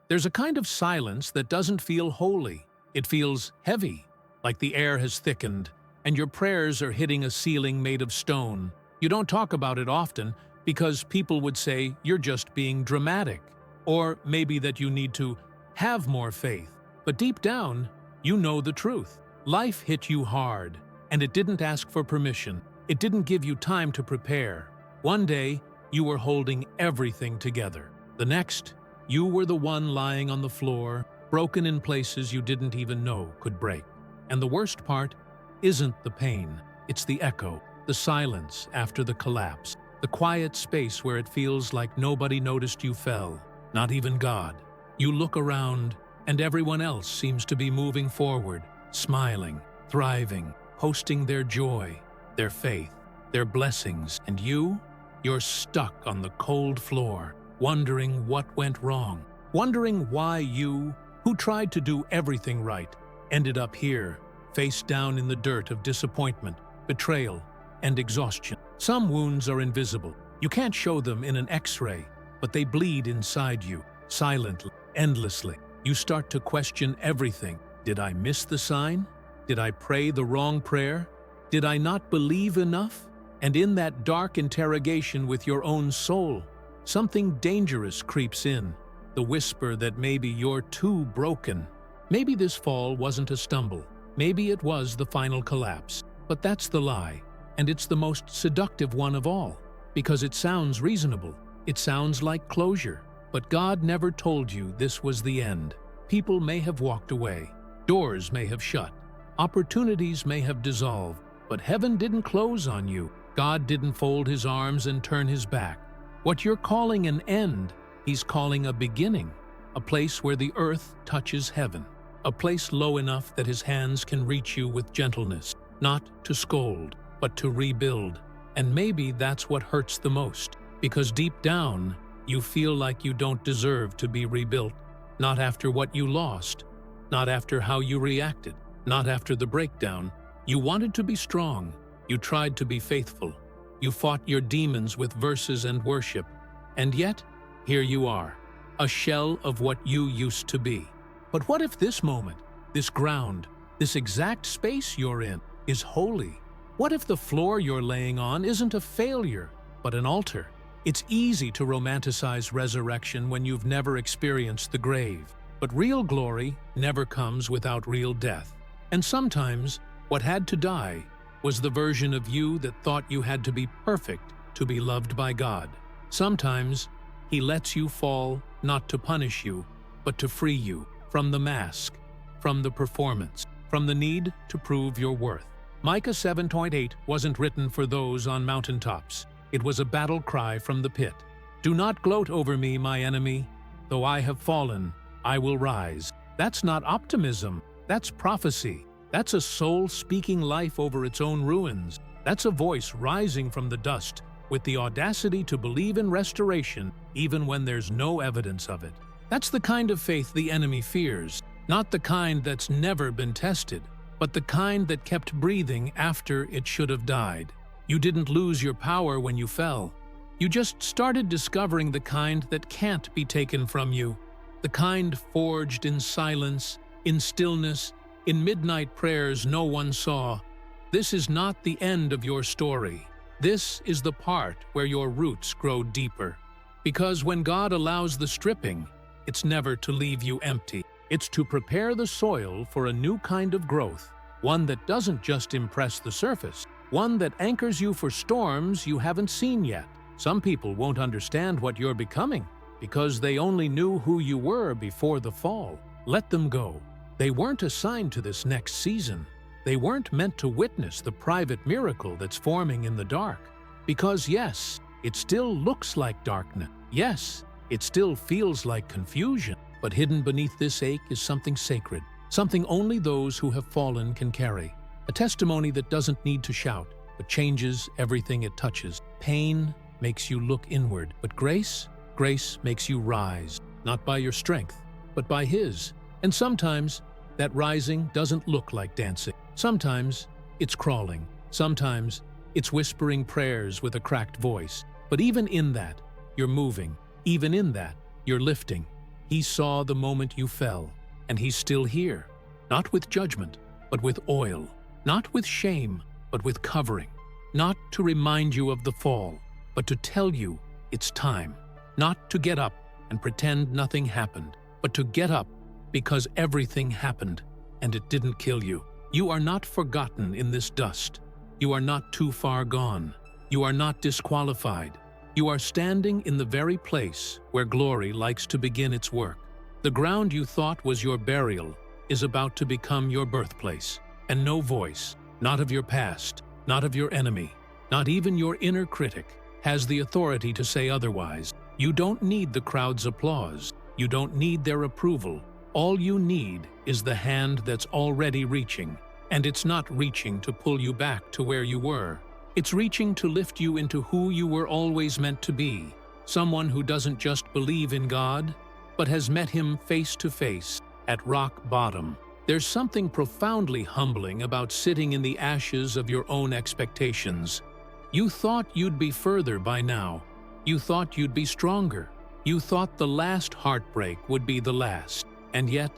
There's a kind of silence that doesn't feel holy. It feels heavy, like the air has thickened, and your prayers are hitting a ceiling made of stone. You don't talk about it often because people would say you're just being dramatic, or maybe that you need to have more faith. But deep down, you know the truth. Life hit you hard, and it didn't ask for permission. It didn't give you time to prepare. One day, you were holding everything together. The next, you were the one lying on the floor, broken in places you didn't even know could break. And the worst part isn't the pain, it's the echo, the silence after the collapse, the quiet space where it feels like nobody noticed you fell, not even God. You look around, and everyone else seems to be moving forward, smiling, thriving, posting their joy, their faith, their blessings, and you're stuck on the cold floor, wondering what went wrong, wondering why you, who tried to do everything right, ended up here, face down in the dirt of disappointment, betrayal, and exhaustion. Some wounds are invisible. You can't show them in an X-ray, but they bleed inside you, silently, endlessly. You start to question everything. Did I miss the sign? Did I pray the wrong prayer? Did I not believe enough? And in that dark interrogation with your own soul, something dangerous creeps in, the whisper that maybe you're too broken. Maybe this fall wasn't a stumble. Maybe it was the final collapse. But that's the lie, and it's the most seductive one of all, because it sounds reasonable. It sounds like closure. But God never told you this was the end. People may have walked away. Doors may have shut. Opportunities may have dissolved. But heaven didn't close on you. God didn't fold his arms and turn his back. What you're calling an end, he's calling a beginning, a place where the earth touches heaven, a place low enough that his hands can reach you with gentleness, not to scold, but to rebuild. And maybe that's what hurts the most, because deep down, you feel like you don't deserve to be rebuilt, not after what you lost, not after how you reacted, not after the breakdown. You wanted to be strong. You tried to be faithful. You fought your demons with verses and worship. And yet, here you are, a shell of what you used to be. But what if this moment, this ground, this exact space you're in, is holy? What if the floor you're laying on isn't a failure, but an altar? It's easy to romanticize resurrection when you've never experienced the grave. But real glory never comes without real death. And sometimes, what had to die was the version of you that thought you had to be perfect to be loved by God. Sometimes, he lets you fall not to punish you, but to free you from the mask, from the performance, from the need to prove your worth. Micah 7:8 wasn't written for those on mountaintops. It was a battle cry from the pit. Do not gloat over me, my enemy. Though I have fallen, I will rise. That's not optimism. That's prophecy. That's a soul speaking life over its own ruins. That's a voice rising from the dust with the audacity to believe in restoration even when there's no evidence of it. That's the kind of faith the enemy fears, not the kind that's never been tested, but the kind that kept breathing after it should have died. You didn't lose your power when you fell. You just started discovering the kind that can't be taken from you, the kind forged in silence, in stillness, in midnight prayers no one saw. This is not the end of your story. This is the part where your roots grow deeper. Because when God allows the stripping, it's never to leave you empty. It's to prepare the soil for a new kind of growth, one that doesn't just impress the surface, one that anchors you for storms you haven't seen yet. Some people won't understand what you're becoming because they only knew who you were before the fall. Let them go. They weren't assigned to this next season. They weren't meant to witness the private miracle that's forming in the dark. Because yes, it still looks like darkness. Yes, it still feels like confusion. But hidden beneath this ache is something sacred, something only those who have fallen can carry. A testimony that doesn't need to shout, but changes everything it touches. Pain makes you look inward, but grace makes you rise, not by your strength, but by His. And sometimes, that rising doesn't look like dancing. Sometimes, it's crawling. Sometimes, it's whispering prayers with a cracked voice. But even in that, you're moving. Even in that, you're lifting. He saw the moment you fell, and he's still here, not with judgment, but with oil, not with shame, but with covering, not to remind you of the fall, but to tell you it's time, not to get up and pretend nothing happened, but to get up because everything happened and it didn't kill you. You are not forgotten in this dust. You are not too far gone. You are not disqualified. You are standing in the very place where glory likes to begin its work. The ground you thought was your burial is about to become your birthplace, and no voice, not of your past, not of your enemy, not even your inner critic, has the authority to say otherwise. You don't need the crowd's applause. You don't need their approval. All you need is the hand that's already reaching, and it's not reaching to pull you back to where you were. It's reaching to lift you into who you were always meant to be, someone who doesn't just believe in God, but has met Him face to face at rock bottom. There's something profoundly humbling about sitting in the ashes of your own expectations. You thought you'd be further by now. You thought you'd be stronger. You thought the last heartbreak would be the last. And yet,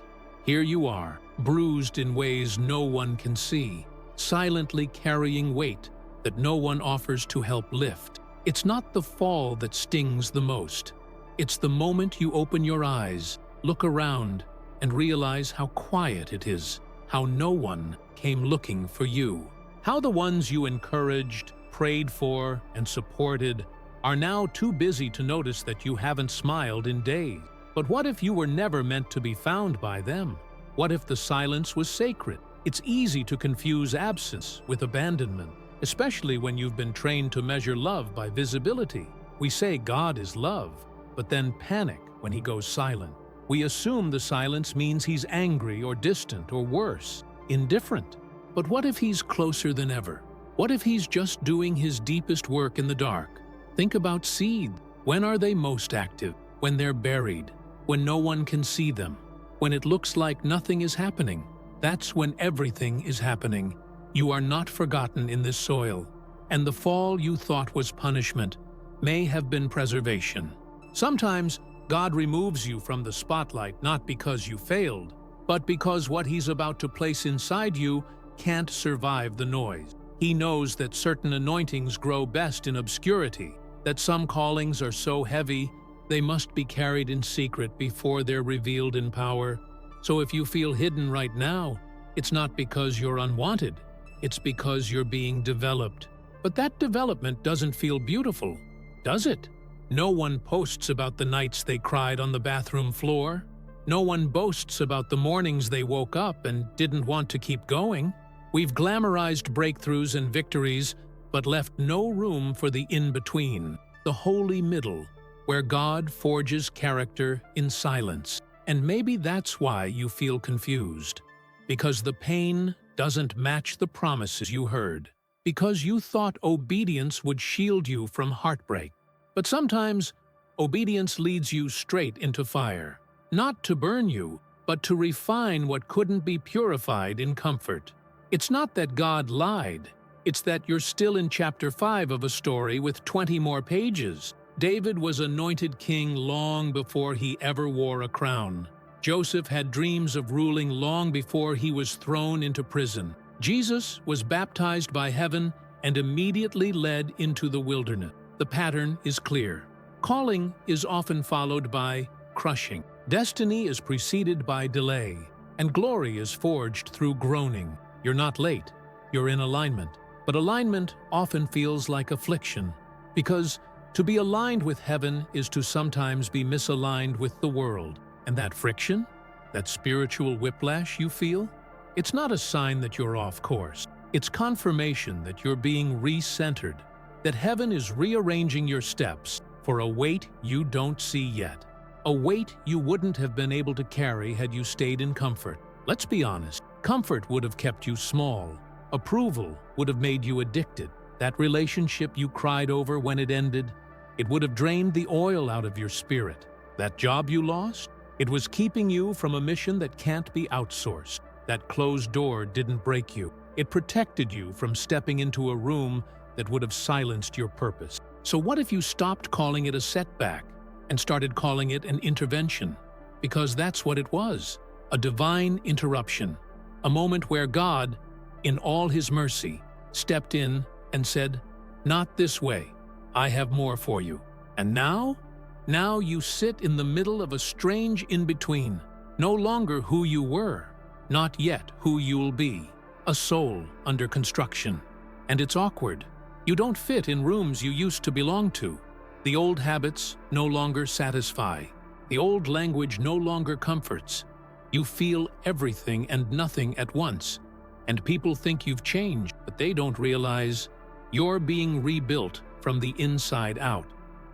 here you are, bruised in ways no one can see, silently carrying weight that no one offers to help lift. It's not the fall that stings the most. It's the moment you open your eyes, look around, and realize how quiet it is, how no one came looking for you, how the ones you encouraged, prayed for, and supported are now too busy to notice that you haven't smiled in days. But what if you were never meant to be found by them? What if the silence was sacred? It's easy to confuse absence with abandonment, especially when you've been trained to measure love by visibility. We say God is love, but then panic when He goes silent. We assume the silence means He's angry or distant or worse, indifferent. But what if He's closer than ever? What if He's just doing His deepest work in the dark? Think about seeds. When are they most active? When they're buried, when no one can see them, when it looks like nothing is happening. That's when everything is happening. You are not forgotten in this soil, and the fall you thought was punishment may have been preservation. Sometimes God removes you from the spotlight not because you failed, but because what He's about to place inside you can't survive the noise. He knows that certain anointings grow best in obscurity, that some callings are so heavy they must be carried in secret before they're revealed in power. So if you feel hidden right now, it's not because you're unwanted. It's because you're being developed. But that development doesn't feel beautiful, does it? No one posts about the nights they cried on the bathroom floor. No one boasts about the mornings they woke up and didn't want to keep going. We've glamorized breakthroughs and victories, but left no room for the in-between, the holy middle, where God forges character in silence. And maybe that's why you feel confused. Because the pain doesn't match the promises you heard. Because you thought obedience would shield you from heartbreak. But sometimes, obedience leads you straight into fire. Not to burn you, but to refine what couldn't be purified in comfort. It's not that God lied. It's that you're still in chapter 5 of a story with 20 more pages. David was anointed king long before he ever wore a crown. Joseph had dreams of ruling long before he was thrown into prison. Jesus was baptized by heaven and immediately led into the wilderness. The pattern is clear. Calling is often followed by crushing. Destiny is preceded by delay, and glory is forged through groaning. You're not late, you're in alignment. But alignment often feels like affliction, because to be aligned with heaven is to sometimes be misaligned with the world. And that friction, that spiritual whiplash you feel, it's not a sign that you're off course. It's confirmation that you're being recentered, that heaven is rearranging your steps for a weight you don't see yet. A weight you wouldn't have been able to carry had you stayed in comfort. Let's be honest, comfort would have kept you small. Approval would have made you addicted. That relationship you cried over when it ended, it would have drained the oil out of your spirit. That job you lost, it was keeping you from a mission that can't be outsourced. That closed door didn't break you. It protected you from stepping into a room that would have silenced your purpose. So what if you stopped calling it a setback and started calling it an intervention? because that's what it was, a divine interruption, a moment where God, in all his mercy, stepped in and said, "Not this way, I have more for you." And now you sit in the middle of a strange in-between, no longer who you were, not yet who you'll be, a soul under construction. And it's awkward. You don't fit in rooms you used to belong to. The old habits no longer satisfy. The old language no longer comforts. You feel everything and nothing at once. And people think you've changed, but they don't realize you're being rebuilt from the inside out.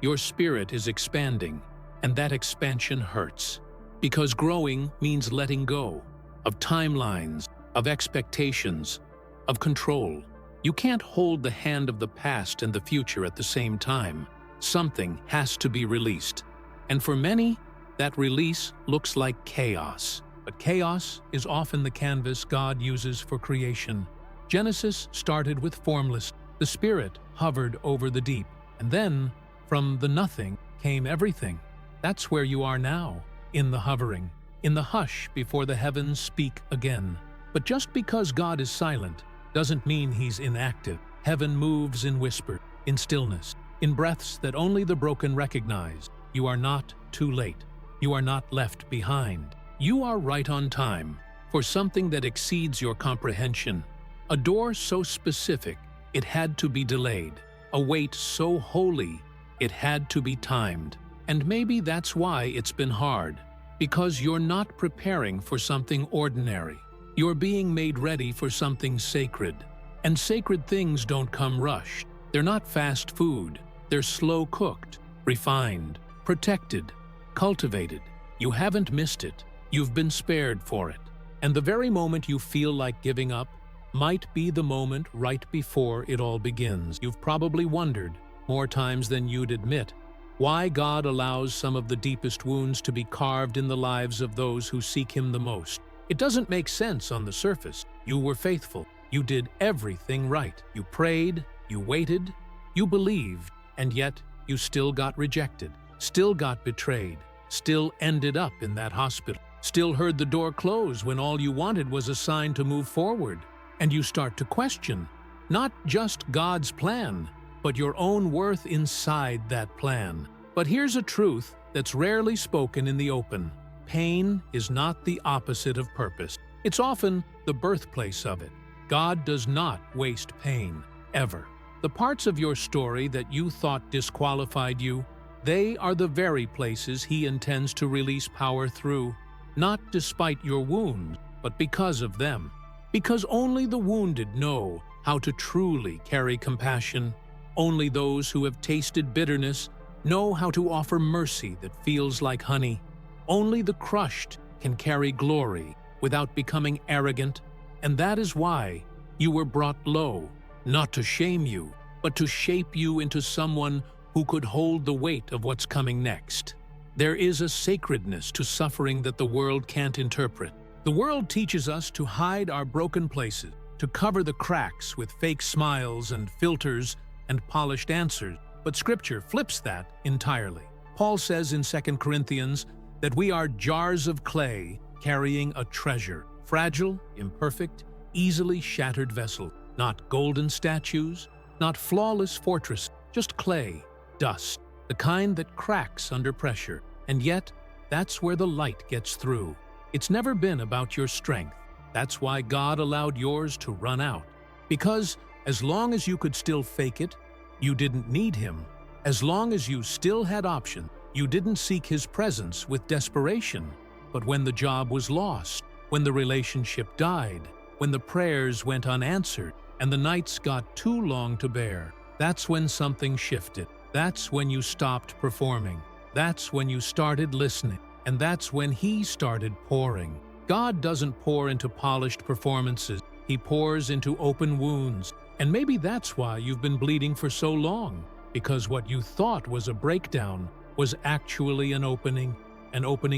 Your spirit is expanding, and that expansion hurts. Because growing means letting go of timelines, of expectations, of control. You can't hold the hand of the past and the future at the same time. Something has to be released. And for many, that release looks like chaos. But chaos is often the canvas God uses for creation. Genesis started with formless. The Spirit hovered over the deep. And then, from the nothing, came everything. That's where you are now, in the hovering, in the hush before the heavens speak again. But just because God is silent doesn't mean he's inactive. Heaven moves in whisper, in stillness, in breaths that only the broken recognize. You are not too late. You are not left behind. You are right on time for something that exceeds your comprehension. A door so specific, it had to be delayed. A wait so holy, it had to be timed. And maybe that's why it's been hard. Because you're not preparing for something ordinary. You're being made ready for something sacred. And sacred things don't come rushed. They're not fast food. They're slow cooked, refined, protected, cultivated. You haven't missed it. You've been spared for it. And the very moment you feel like giving up might be the moment right before it all begins. You've probably wondered, more times than you'd admit, why God allows some of the deepest wounds to be carved in the lives of those who seek Him the most. It doesn't make sense on the surface. You were faithful. You did everything right. You prayed, you waited, you believed, and yet you still got rejected, still got betrayed, still ended up in that hospital, still heard the door close when all you wanted was a sign to move forward. And you start to question, not just God's plan, but your own worth inside that plan. But here's a truth that's rarely spoken in the open. Pain is not the opposite of purpose. It's often the birthplace of it. God does not waste pain, ever. The parts of your story that you thought disqualified you, they are the very places He intends to release power through, not despite your wounds, but because of them. Because only the wounded know how to truly carry compassion. Only those who have tasted bitterness know how to offer mercy that feels like honey. Only the crushed can carry glory without becoming arrogant, and that is why you were brought low, not to shame you, but to shape you into someone who could hold the weight of what's coming next. There is a sacredness to suffering that the world can't interpret. The world teaches us to hide our broken places, to cover the cracks with fake smiles and filters and polished answers, but Scripture flips that entirely. Paul says in 2 Corinthians that we are jars of clay carrying a treasure, fragile, imperfect, easily shattered vessel, not golden statues, not flawless fortress, just clay, dust, the kind that cracks under pressure. And yet, that's where the light gets through. It's never been about your strength. That's why God allowed yours to run out. Because as long as you could still fake it, you didn't need Him. As long as you still had options, you didn't seek His presence with desperation. But when the job was lost, when the relationship died, when the prayers went unanswered, and the nights got too long to bear, that's when something shifted. That's when you stopped performing. That's when you started listening. And that's when He started pouring. God doesn't pour into polished performances. He pours into open wounds. And maybe that's why you've been bleeding for so long, because what you thought was a breakdown was actually an opening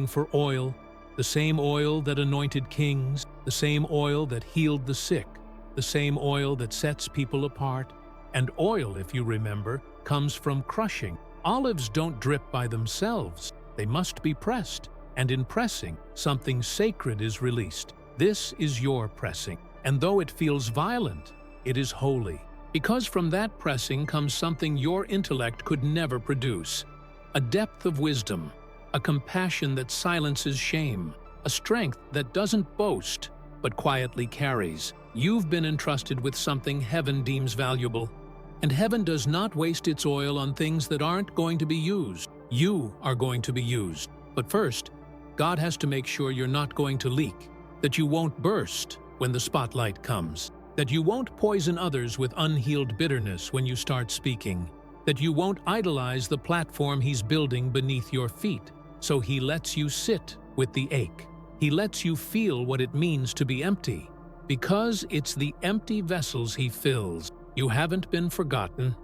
for oil, the same oil that anointed kings, the same oil that healed the sick, the same oil that sets people apart. And oil, if you remember, comes from crushing. Olives don't drip by themselves. They must be pressed. And in pressing, something sacred is released. This is your pressing. And though it feels violent, it is holy. Because from that pressing comes something your intellect could never produce. A depth of wisdom, a compassion that silences shame, a strength that doesn't boast, but quietly carries. You've been entrusted with something heaven deems valuable. And heaven does not waste its oil on things that aren't going to be used. You are going to be used. But first, God has to make sure you're not going to leak, that you won't burst when the spotlight comes, that you won't poison others with unhealed bitterness when you start speaking, that you won't idolize the platform He's building beneath your feet. So He lets you sit with the ache. He lets you feel what it means to be empty, because it's the empty vessels He fills. You haven't been forgotten.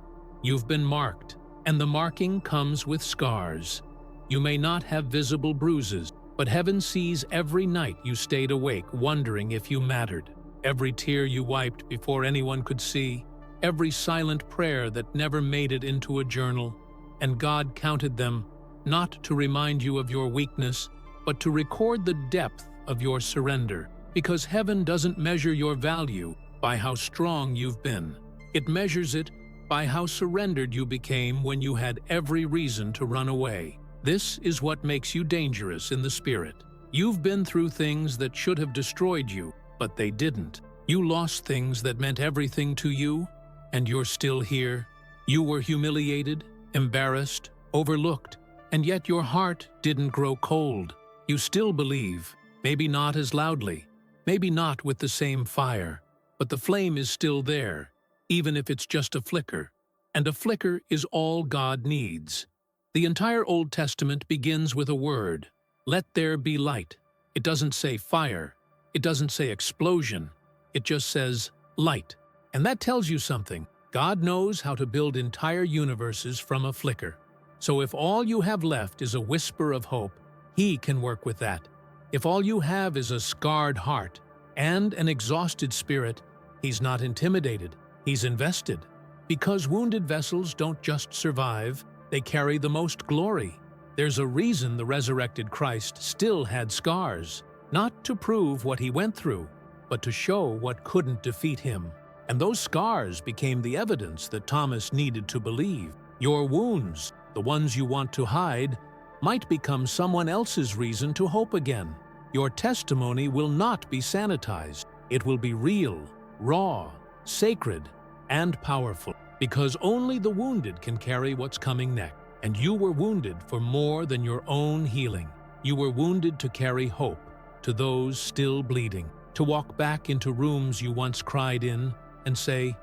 You've been marked, and the marking comes with scars. You may not have visible bruises, but heaven sees every night you stayed awake wondering if you mattered, every tear you wiped before anyone could see, every silent prayer that never made it into a journal. And God counted them, not to remind you of your weakness, but to record the depth of your surrender, because heaven doesn't measure your value by how strong you've been. It measures it by how surrendered you became when you had every reason to run away. This is what makes you dangerous in the spirit. You've been through things that should have destroyed you, but they didn't. You lost things that meant everything to you, and you're still here. You were humiliated, embarrassed, overlooked, and yet your heart didn't grow cold. You still believe, maybe not as loudly, maybe not with the same fire, but the flame is still there, even if it's just a flicker. And a flicker is all God needs. The entire Old Testament begins with a word: let there be light. It doesn't say fire. It doesn't say explosion. It just says light. And that tells you something. God knows how to build entire universes from a flicker. So if all you have left is a whisper of hope, He can work with that. If all you have is a scarred heart and an exhausted spirit, He's not intimidated. He's invested. Because wounded vessels don't just survive, they carry the most glory. There's a reason the resurrected Christ still had scars, not to prove what He went through, but to show what couldn't defeat Him. And those scars became the evidence that Thomas needed to believe. Your wounds, the ones you want to hide, might become someone else's reason to hope again. Your testimony will not be sanitized. It will be real, raw, sacred, and powerful, because only the wounded can carry what's coming next. And you were wounded for more than your own healing. You were wounded to carry hope to those still bleeding, to walk back into rooms you once cried in and say,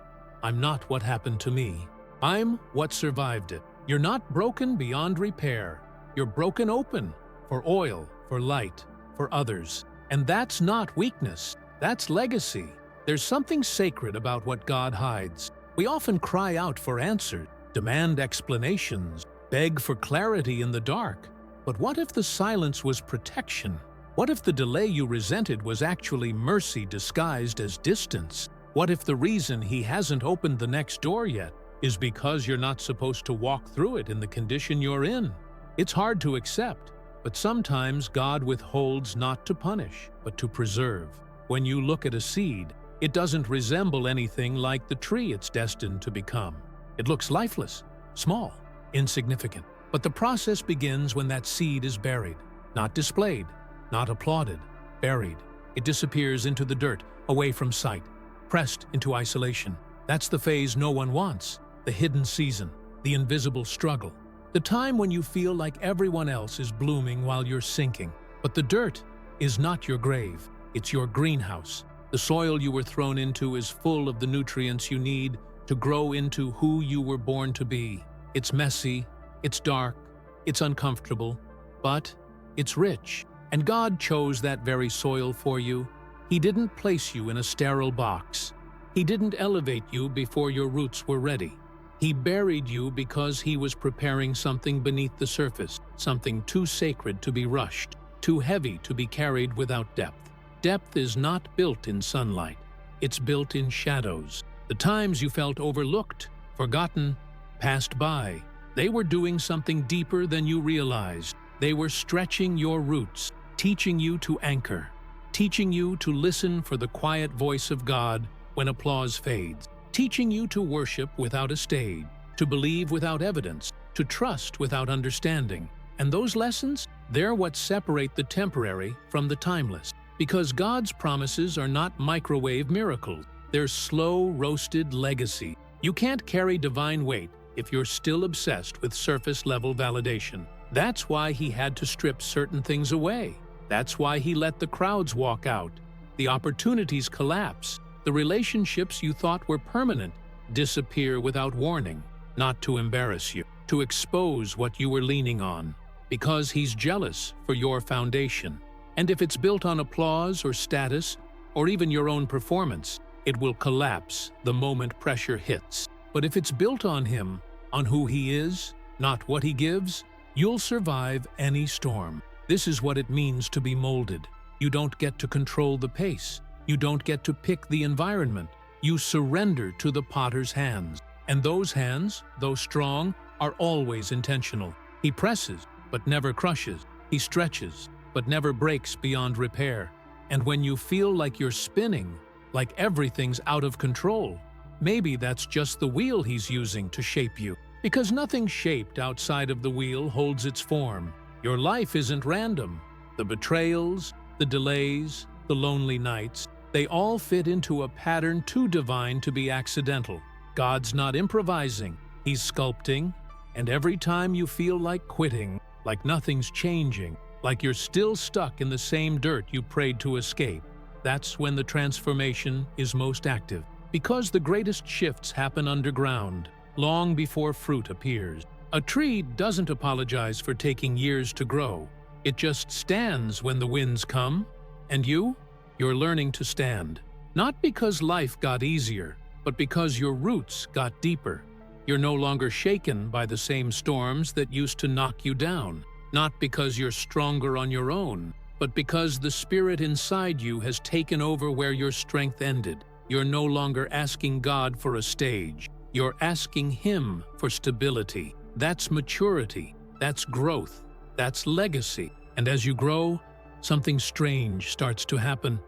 I'm not what happened to me. I'm what survived it. You're not broken beyond repair. You're broken open for oil, for light, for others. And that's not weakness. That's legacy. There's something sacred about what God hides. We often cry out for answers, demand explanations, beg for clarity in the dark. But what if the silence was protection? What if the delay you resented was actually mercy disguised as distance? What if the reason He hasn't opened the next door yet is because you're not supposed to walk through it in the condition you're in? It's hard to accept, but sometimes God withholds not to punish, but to preserve. When you look at a seed, it doesn't resemble anything like the tree it's destined to become. It looks lifeless, small, insignificant. But the process begins when that seed is buried, not displayed, not applauded, buried. It disappears into the dirt, away from sight, pressed into isolation. That's the phase no one wants, the hidden season, the invisible struggle, the time when you feel like everyone else is blooming while you're sinking. But the dirt is not your grave, it's your greenhouse. The soil you were thrown into is full of the nutrients you need to grow into who you were born to be. It's messy, it's dark, it's uncomfortable, but it's rich. And God chose that very soil for you. He didn't place you in a sterile box. He didn't elevate you before your roots were ready. He buried you because He was preparing something beneath the surface, something too sacred to be rushed, too heavy to be carried without depth. Depth is not built in sunlight. It's built in shadows. The times you felt overlooked, forgotten, passed by, they were doing something deeper than you realized. They were stretching your roots, teaching you to anchor, teaching you to listen for the quiet voice of God when applause fades, teaching you to worship without a stage, to believe without evidence, to trust without understanding. And those lessons, they're what separate the temporary from the timeless. Because God's promises are not microwave miracles. They're slow-roasted legacy. You can't carry divine weight if you're still obsessed with surface-level validation. That's why He had to strip certain things away. That's why He let the crowds walk out, the opportunities collapse, the relationships you thought were permanent disappear without warning, not to embarrass you, to expose what you were leaning on. Because He's jealous for your foundation. And if it's built on applause or status, or even your own performance, it will collapse the moment pressure hits. But if it's built on Him, on who He is, not what He gives, you'll survive any storm. This is what it means to be molded. You don't get to control the pace. You don't get to pick the environment. You surrender to the potter's hands. And those hands, though strong, are always intentional. He presses, but never crushes. He stretches, but never breaks beyond repair. And when you feel like you're spinning, like everything's out of control, maybe that's just the wheel He's using to shape you. Because nothing shaped outside of the wheel holds its form. Your life isn't random. The betrayals, the delays, the lonely nights, they all fit into a pattern too divine to be accidental. God's not improvising, He's sculpting. And every time you feel like quitting, like nothing's changing, like you're still stuck in the same dirt you prayed to escape, that's when the transformation is most active. Because the greatest shifts happen underground, long before fruit appears. A tree doesn't apologize for taking years to grow. It just stands when the winds come. And you're learning to stand. Not because life got easier, but because your roots got deeper. You're no longer shaken by the same storms that used to knock you down. Not because you're stronger on your own, but because the Spirit inside you has taken over where your strength ended. You're no longer asking God for a stage. You're asking Him for stability. That's maturity. That's growth. That's legacy. And as you grow, something strange starts to happen.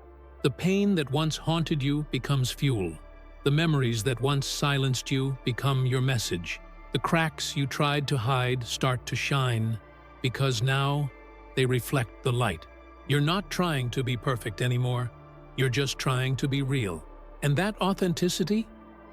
The pain that once haunted you becomes fuel. The memories that once silenced you become your message. The cracks you tried to hide start to shine, because now they reflect the light. You're not trying to be perfect anymore. You're just trying to be real. And that authenticity,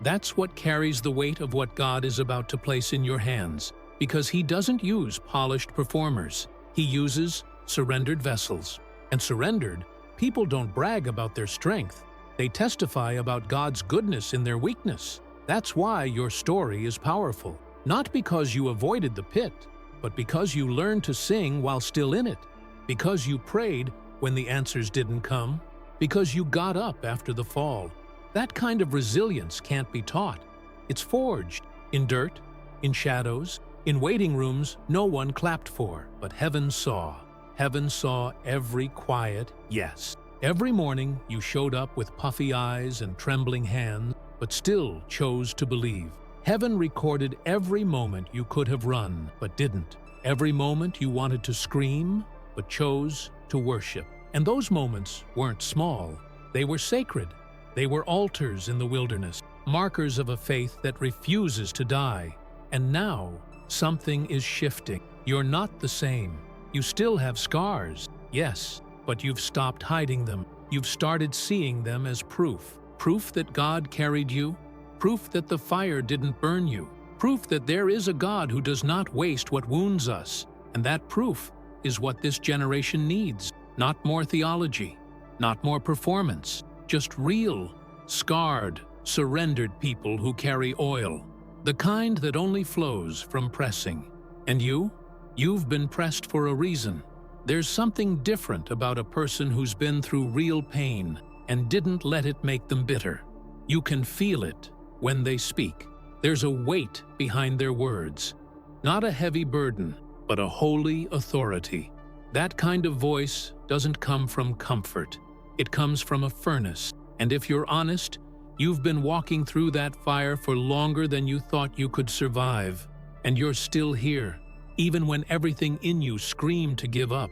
that's what carries the weight of what God is about to place in your hands. Because He doesn't use polished performers. He uses surrendered vessels. And surrendered, people don't brag about their strength. They testify about God's goodness in their weakness. That's why your story is powerful. Not because you avoided the pit, but because you learned to sing while still in it. Because you prayed when the answers didn't come. Because you got up after the fall. That kind of resilience can't be taught. It's forged in dirt, in shadows, in waiting rooms no one clapped for. But heaven saw. Heaven saw every quiet yes. Every morning you showed up with puffy eyes and trembling hands, but still chose to believe. Heaven recorded every moment you could have run, but didn't. Every moment you wanted to scream, but chose to worship. And those moments weren't small. They were sacred. They were altars in the wilderness, markers of a faith that refuses to die. And now, something is shifting. You're not the same. You still have scars, yes, but you've stopped hiding them. You've started seeing them as proof. Proof that God carried you. Proof that the fire didn't burn you. Proof that there is a God who does not waste what wounds us. And that proof is what this generation needs. Not more theology, not more performance, just real, scarred, surrendered people who carry oil. The kind that only flows from pressing. And you've been pressed for a reason. There's something different about a person who's been through real pain and didn't let it make them bitter. You can feel it when they speak. There's a weight behind their words. Not a heavy burden, but a holy authority. That kind of voice doesn't come from comfort. It comes from a furnace. And if you're honest, you've been walking through that fire for longer than you thought you could survive. And you're still here, even when everything in you screamed to give up,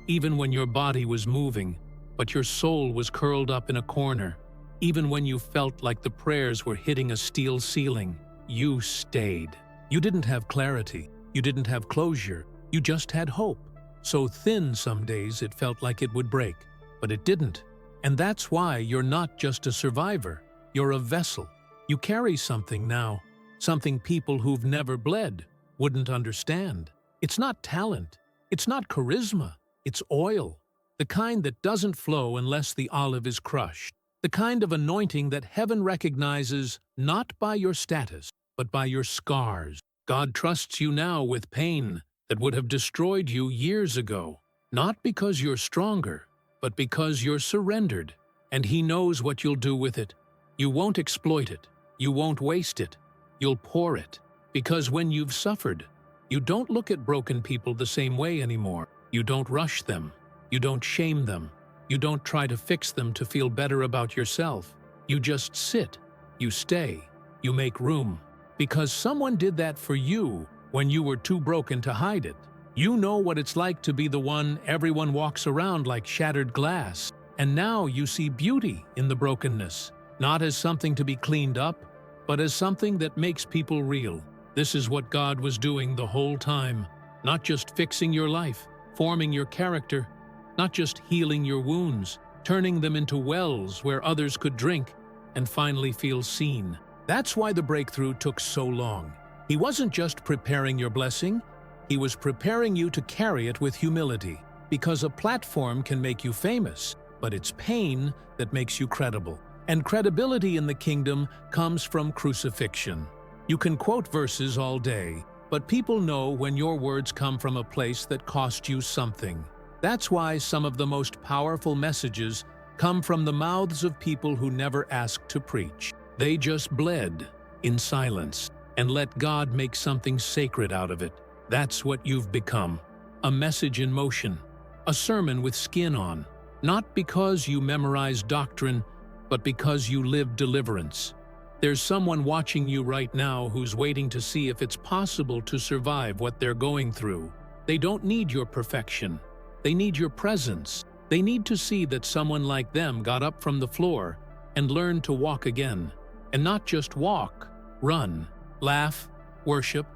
even when your body was moving, but your soul was curled up in a corner, even when you felt like the prayers were hitting a steel ceiling, you stayed. You didn't have clarity, you didn't have closure, you just had hope. So thin some days it felt like it would break, but it didn't. And that's why you're not just a survivor, you're a vessel. You carry something now, something people who've never bled wouldn't understand. It's not talent, it's not charisma, it's oil. The kind that doesn't flow unless the olive is crushed. The kind of anointing that heaven recognizes not by your status, but by your scars. God trusts you now with pain that would have destroyed you years ago, not because you're stronger, but because you're surrendered, and He knows what you'll do with it. You won't exploit it. You won't waste it. You'll pour it. Because when you've suffered, you don't look at broken people the same way anymore. You don't rush them. You don't shame them. You don't try to fix them to feel better about yourself. You just sit. You stay. You make room. Because someone did that for you when you were too broken to hide it. You know what it's like to be the one everyone walks around like shattered glass. And now you see beauty in the brokenness, not as something to be cleaned up, but as something that makes people real. This is what God was doing the whole time, not just fixing your life, forming your character, not just healing your wounds, turning them into wells where others could drink and finally feel seen. That's why the breakthrough took so long. He wasn't just preparing your blessing, He was preparing you to carry it with humility, because a platform can make you famous, but it's pain that makes you credible. And credibility in the kingdom comes from crucifixion. You can quote verses all day, but people know when your words come from a place that cost you something. That's why some of the most powerful messages come from the mouths of people who never asked to preach. They just bled in silence and let God make something sacred out of it. That's what you've become. A message in motion, a sermon with skin on, not because you memorized doctrine, but because you lived deliverance. There's someone watching you right now who's waiting to see if it's possible to survive what they're going through. They don't need your perfection. They need your presence. They need to see that someone like them got up from the floor and learned to walk again. And not just walk, run, laugh, worship,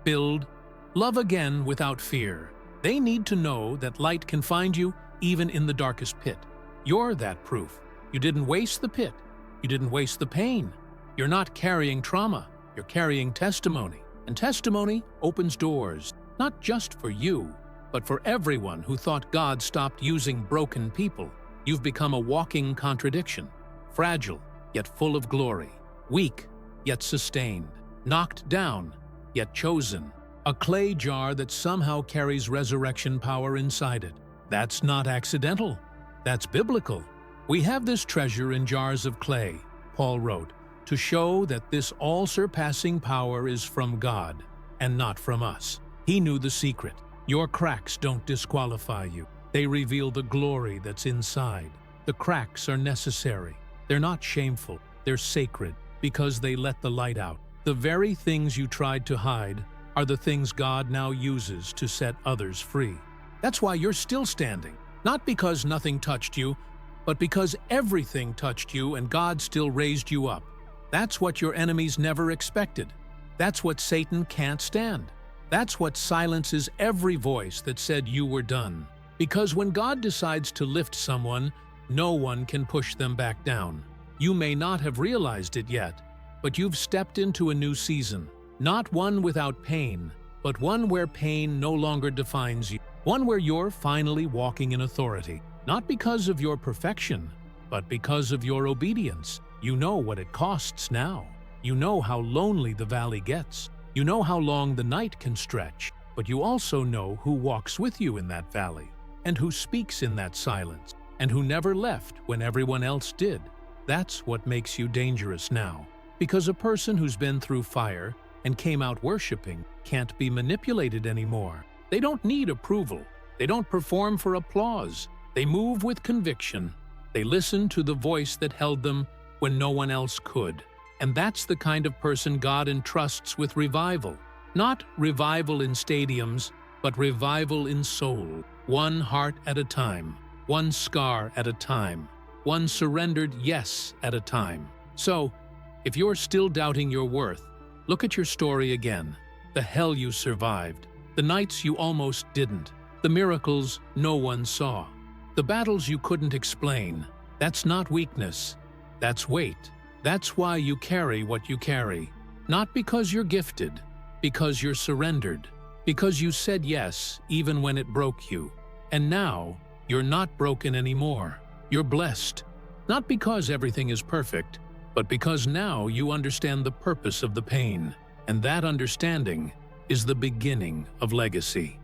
build, love again without fear. They need to know that light can find you even in the darkest pit. You're that proof. You didn't waste the pit. You didn't waste the pain. You're not carrying trauma. You're carrying testimony. And testimony opens doors, not just for you, but for everyone who thought God stopped using broken people. You've become a walking contradiction, fragile, yet full of glory, weak, yet sustained, knocked down, yet chosen, a clay jar that somehow carries resurrection power inside it. That's not accidental. That's biblical. We have this treasure in jars of clay, Paul wrote, to show that this all-surpassing power is from God and not from us. He knew the secret. Your cracks don't disqualify you. They reveal the glory that's inside. The cracks are necessary. They're not shameful. They're sacred because they let the light out. The very things you tried to hide are the things God now uses to set others free. That's why you're still standing. Not because nothing touched you, but because everything touched you and God still raised you up. That's what your enemies never expected. That's what Satan can't stand. That's what silences every voice that said you were done. Because when God decides to lift someone, no one can push them back down. You may not have realized it yet, but you've stepped into a new season. Not one without pain, but one where pain no longer defines you. One where you're finally walking in authority. Not because of your perfection, but because of your obedience. You know what it costs now. You know how lonely the valley gets. You know how long the night can stretch, but you also know who walks with you in that valley, and who speaks in that silence, and who never left when everyone else did. That's what makes you dangerous now, because a person who's been through fire and came out worshiping can't be manipulated anymore. They don't need approval. They don't perform for applause. They move with conviction. They listen to the voice that held them when no one else could. And that's the kind of person God entrusts with revival. Not revival in stadiums, but revival in soul. One heart at a time, one scar at a time, one surrendered yes at a time. So, if you're still doubting your worth, look at your story again. The hell you survived, the nights you almost didn't, the miracles no one saw, the battles you couldn't explain. That's not weakness, that's weight. That's why you carry what you carry. Not because you're gifted, because you're surrendered, because you said yes even when it broke you. And now, you're not broken anymore. You're blessed. Not because everything is perfect, but because now you understand the purpose of the pain. And that understanding is the beginning of legacy.